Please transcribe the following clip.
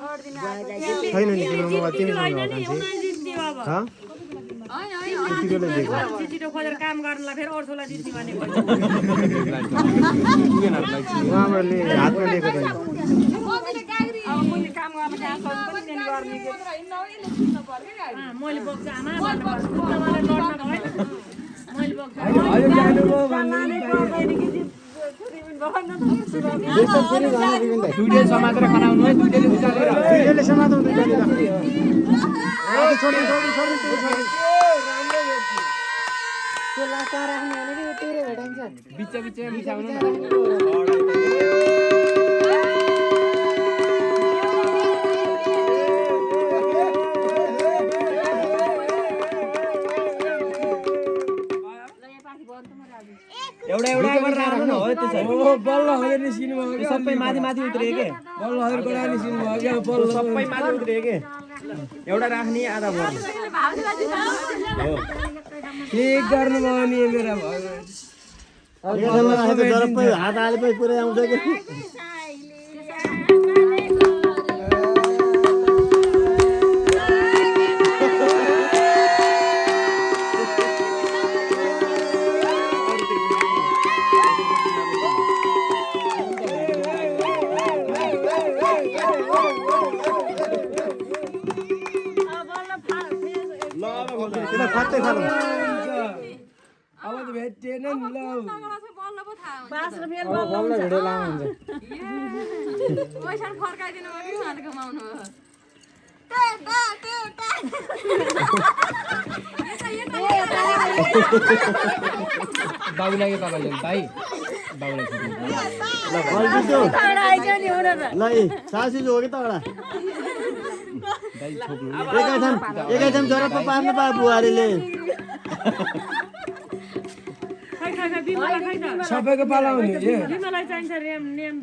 छैन नि तिम्रो मोबाइल छिटो खोजेर काम गर्नलाई फेरि अर्थलाई जित्ने भनेको उहाँले हातमा लिएको छैन अब मैले काम गर्न गएको पनि गर्ने मैले बोक्छु आमा भन्नुपर्छ उताबाट लड्न भएन मैले बोक्छु दुईले समातेर खनाउनु है दुईले उचालेर दुईले समात्नु दुईले राख्नु आके छोड्नु त्यो लाटा राख्नु भने के तेरे भेटाइन्छ बिच बिचमा मिसाउनु न एउटा एउटा गरेर राख्नु हो त्यसै ओ बल्ल हरेर निस्किनु भयो के सबै माथि माथि उत्रयो के बल्ल हरेर गरा निस्किनु भयो के बल्ल सबै माथि उत्रयो के एउटा राख्ने आधा पर्ने ठीक गर्नु भयो नि मेरा भयो हात हाले पनि पुरै आउँछ कि फाट्दै खानु अब त भेटिएन नि ल पास र फेरि बल्ल भिडियो लामो हुन्छ पैसा फर्काइदिनु हो कि उहाँले कमाउनु हो बाबुलाई के पापाले भाइ बाबुलाई ल सासु जो हो कि तगडा एकै ठाउँ जरप पार्नु पा बुहारीले सबैको पाला हुने बिमलाई चाहिन्छ रेम नेम